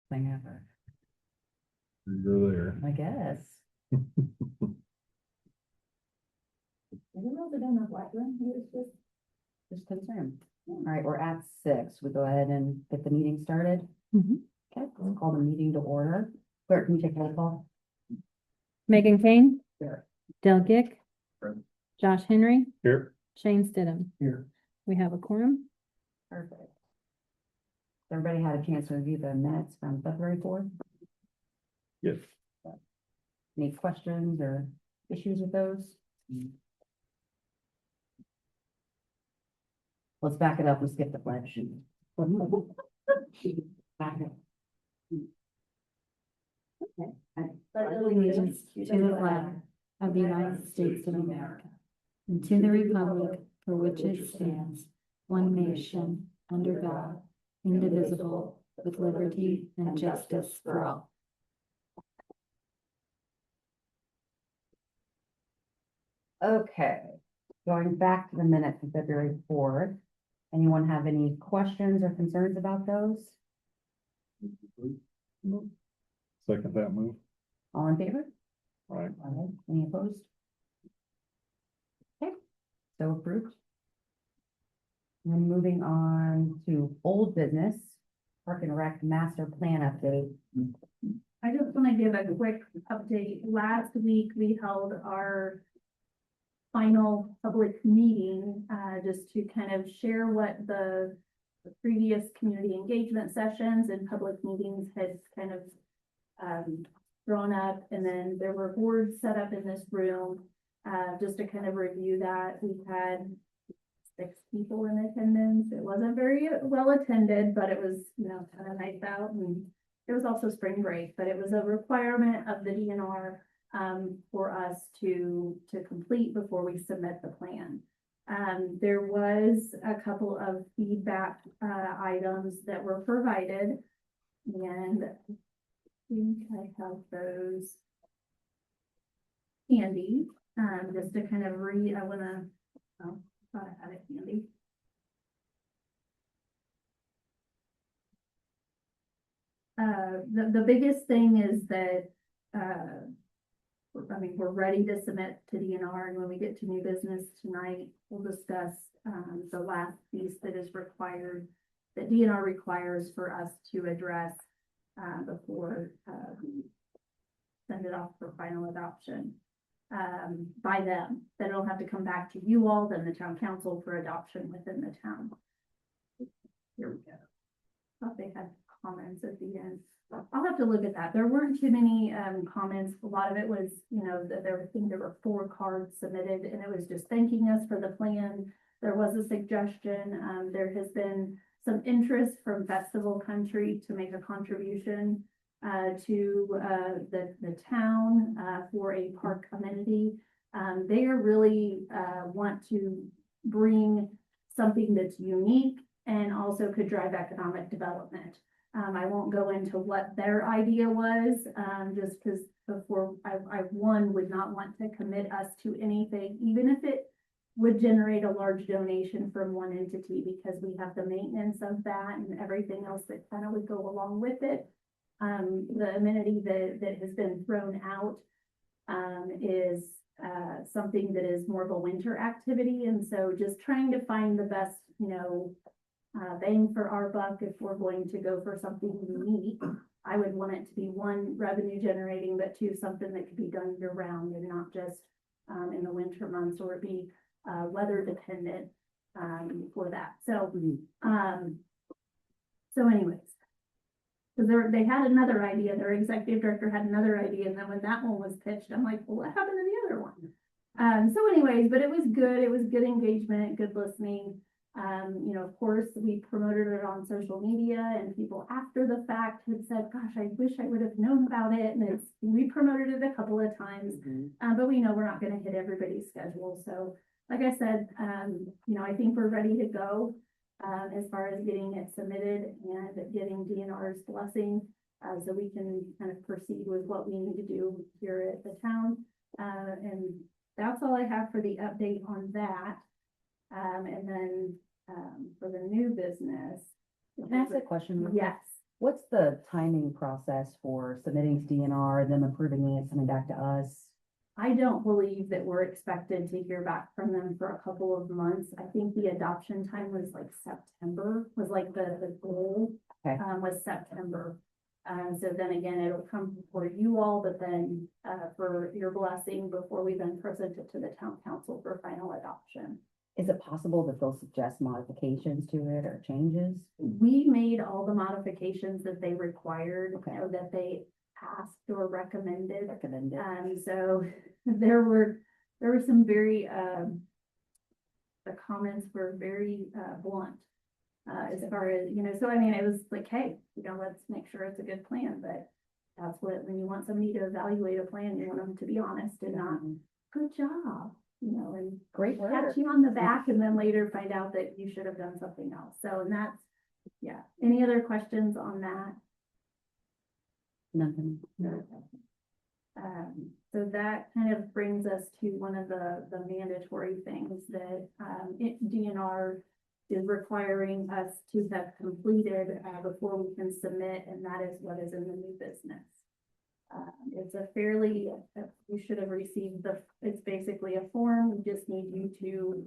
thing ever, You're there. I guess. I don't know if they're done that black room, it was just concerned. All right, we're at 6. We go ahead and get the meeting started. Mhm. Okay, we'll call the meeting to order. Clerk, can you take roll call? Megan Kane, Here. Del Gick, Present. Josh Henry, Here. Shane Stidham. Here. We have a quorum. Perfect. Everybody had a chance to review the minutes from February 4th? Yes. Any questions or issues with those? Let's back it up. We skipped the pledge. Back it. Okay. Pledge allegiance to the flag of the United States of America and to the republic for which it stands, one nation, under God, indivisible, with liberty and justice for all. Okay, going back to the minutes of February 4th. Anyone have any questions or concerns about those? Second that move. All in favor? All right. All right, any opposed? Okay, so approved. And then moving on to old business, Park and Rec master plan update. I just want to give a quick update. Last week, we held our final public meeting, just to kind of share what the previous community engagement sessions and public meetings had kind of drawn up. And then there were boards set up in this room, just to kind of review that. We had 6 people in attendance. It wasn't very well attended, but it was, kind of nice out, and it was also spring break, but it was a requirement of the DNR for us to complete before we submit the plan. There was a couple of feedback items that were provided, and I think I have those handy, just to kind of read. I thought I had it handy. The biggest thing is that, we're ready to submit to DNR, and when we get to new business tonight, we'll discuss, the last piece that is required, that DNR requires for us to address, before, we send it off for final adoption, by them. Then it'll have to come back to you all, then the town council for adoption within the town. Here we go. Thought they had comments at the end. I'll have to look at that. There weren't too many comments. A lot of it was, there were 4 cards submitted, and it was just thanking us for the plan. There was a suggestion. There has been some interest from Festival Country to make a contribution to the town for a park amenity. They are really want to bring something that's unique and also could drive economic development. I won't go into what their idea was, just because before I would not want to commit us to anything, even if it would generate a large donation from one entity, because we have the maintenance of that and everything else that kind of would go along with it. The amenity that has been thrown out is something that is more of a winter activity. And so just trying to find the best, bang for our buck. If we're going to go for something unique, I would want it to be 1, revenue generating, but 2, something that could be done year round and not just in the winter months, or be weather dependent for that. So, anyways, because they had another idea, their executive director had another idea, and then when that one was pitched, I'm like, well, what happened to the other one? So anyways, but it was good. It was good engagement, good listening. Of course, we promoted it on social media, and people after the fact had said, gosh, I wish I would have known about it. And we promoted it a couple of times, but we know we're not going to hit everybody's schedule. So like I said, I think we're ready to go as far as getting it submitted and getting DNR's blessing, so we can kind of proceed with what we need to do here at the town. And that's all I have for the update on that. And then for the new business. Can I ask a question? real quick? Yes. What's the timing process for submitting to DNR, them approving it, coming back to us? I don't believe that we're expected to hear back from them for a couple of months. I think the adoption time was like September, was like the goal. Okay. Was September. So then again, it'll come before you all, but then, for your blessing before we then present it to the town council for final adoption. Is it possible that they'll suggest modifications to it or changes? We made all the modifications that they required, Okay. or that they asked or recommended. Recommended? So there were some very, the comments were very, blunt. As far as, so I mean, it was like, hey, let's make sure it's a good plan, but that's when you want somebody to evaluate a plan, you want them to be honest and not, good job, and Great pat work. you on the back and then later find out that you should have done something else. So, and that's, yeah. Any other questions on that? Nothing. So that kind of brings us to one of the mandatory things that, DNR is requiring us to have completed, before we can submit, and that is what is in the new business. It's a fairly, you should have received it's basically a form, we just need you to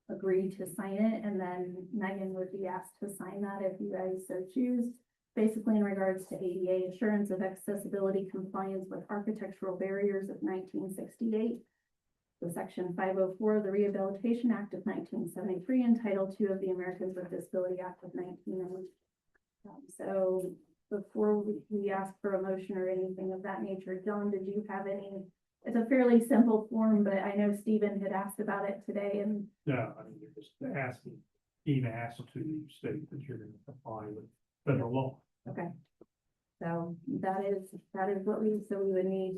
agree to sign it, and then Megan would be asked to sign that if you guys so choose. Basically in regards to ADA assurance of accessibility compliance with architectural barriers of 1968. The section 504 of the Rehabilitation Act of 1973 and Title II of the Americans with Disability Act of 1990. So before we ask for a motion or anything of that nature, John, did you have any? It's a fairly simple form, but I know Stephen had asked about it today, and Yeah, I mean, you're just asking, being asked to state that you're gonna comply with federal law. okay. So that is what we would need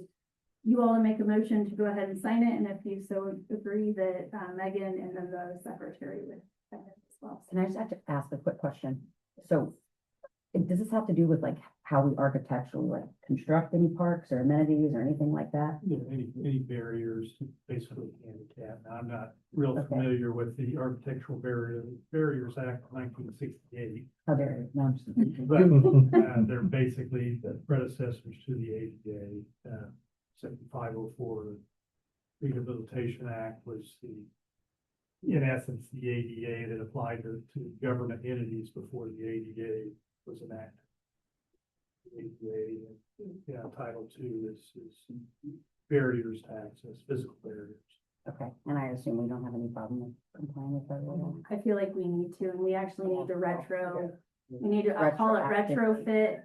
you all to make a motion to go ahead and sign it, and if you so agree that Megan and then the secretary would sign it as well. Can I just have to ask a quick question? So does this have to do with like how we architecturally like construct any parks or amenities or anything like that? You know, any barriers to basically handicap. Now, I'm not real Okay. familiar with the Architectural Barriers Act of 1968, How dare you? No, I'm just. but they're basically the predecessors to the ADA. Section 504 Rehabilitation Act was in essence, the ADA that applied to government entities before the ADA was enacted. The ADA, Title II is barriers to access, physical barriers. Okay, and I assume we don't have any problem with complying with that law? I feel like we need to, and we actually need to we need to, I call it retrofit.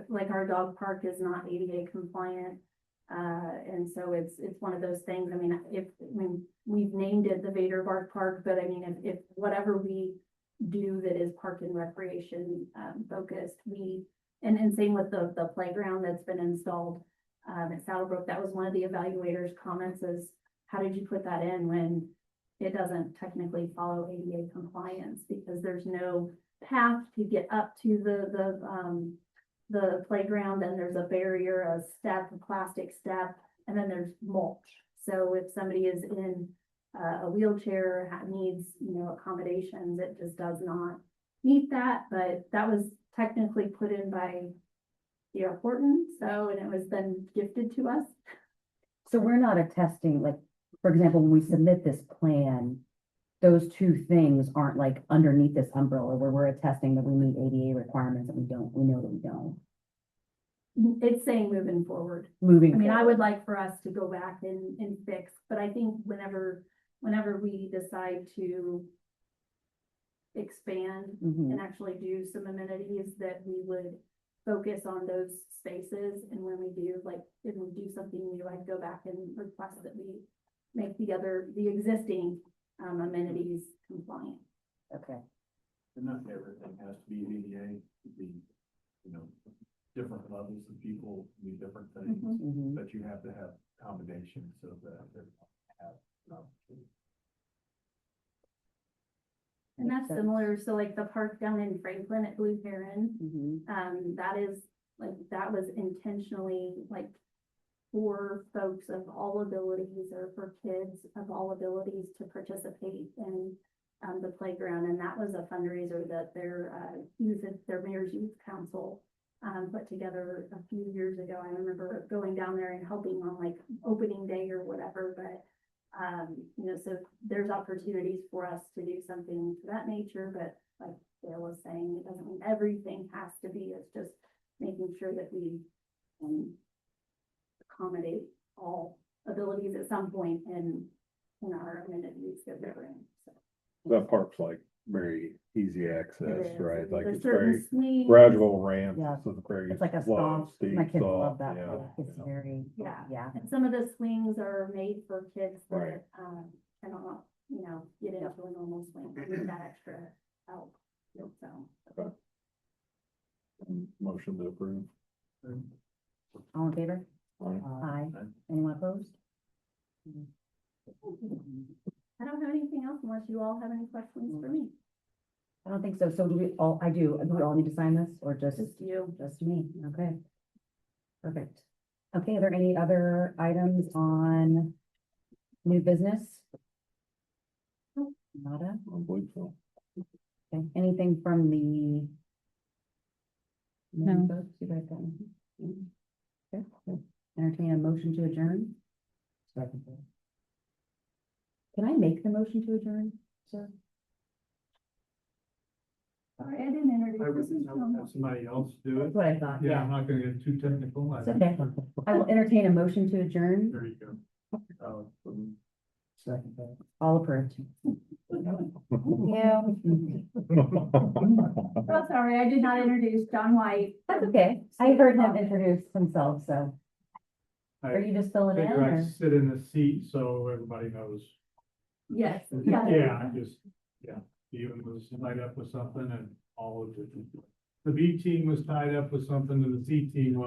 Like our dog park is not ADA compliant. And so it's one of those things. I mean, we've named it the Vader Bark Park, but I mean, if whatever we do that is park and recreation, focused, and same with the playground that's been installed, at Saddlebrook, that was one of the evaluators' comments is, how did you put that in when it doesn't technically follow ADA compliance? Because there's no path to get up to the playground, and there's a barrier, a step, a plastic step, and then there's mulch. So if somebody is in a wheelchair, needs, accommodations, it just does not meet that, but that was technically put in by D.R. Horton, and it was then gifted to us. So we're not attesting, like, for example, when we submit this plan, those two things aren't like underneath this umbrella where we're attesting that we meet ADA requirements and we know that we don't. It's saying moving forward. Moving. I mean, I forward. would like for us to go back and fix, but I think whenever we decide to expand Mhm. and actually do some amenities, that we would focus on those spaces. And when we do, if we do something new, I'd go back and request that we make the existing amenities compliant. Okay, And not everything has to be ADA, it could be, different levels of people need different things, Mhm. mhm. but you have to have accommodations so that everyone have an opportunity. And that's Makes sense. similar, so like the park down in Franklin at Blue Heron, Mhm. that was intentionally for folks of all abilities, or for kids of all abilities to participate in the playground, and that was a fundraiser that their mayor's youth council put together a few years ago. I remember going down there and helping on like opening day or whatever, but so there's opportunities for us to do something to that nature, but like Dale was saying, it doesn't mean everything has to be, it's just making sure that we accommodate all abilities at some point in our amenities that we're in, so. That park's like very easy access, It is. right? Like There's it's certain very swings. gradual ramp. Yeah. So it's very It's like a slow, stomp. steep, My kids love soft, that. yeah, park. It's yeah. very, Yeah. yeah. And some of the swings are made for kids Right. that, cannot, get into a normal swing, with that extra help, so. Motion to approve. All in favor? Aye. Aye. Aye. Anyone opposed? I don't have anything else unless you all have any questions for me. I don't think so. So do we all, do we all need to sign this or just you. just me? Okay. Perfect. Okay, are there any other items on new business? Nada? I believe so. Okay, anything from the? No. folks? You guys got anything? Okay, entertain a motion to adjourn? Second. Can I make the motion to adjourn, sir? Sorry, I didn't I introduce. This is would have somebody else do it. That's what I thought, Yeah, yeah. I'm not gonna get too technical. It's okay. I will entertain a motion to adjourn. There you go. Second. All approved. Yeah. Oh, sorry, I did not introduce John White. That's okay. I heard him introduce himself, so are I you just filling in figure I or? sit in the seat so everybody knows. Yes. Yeah, Steven was tied up with something and all of the B team was tied up with something and the C team was.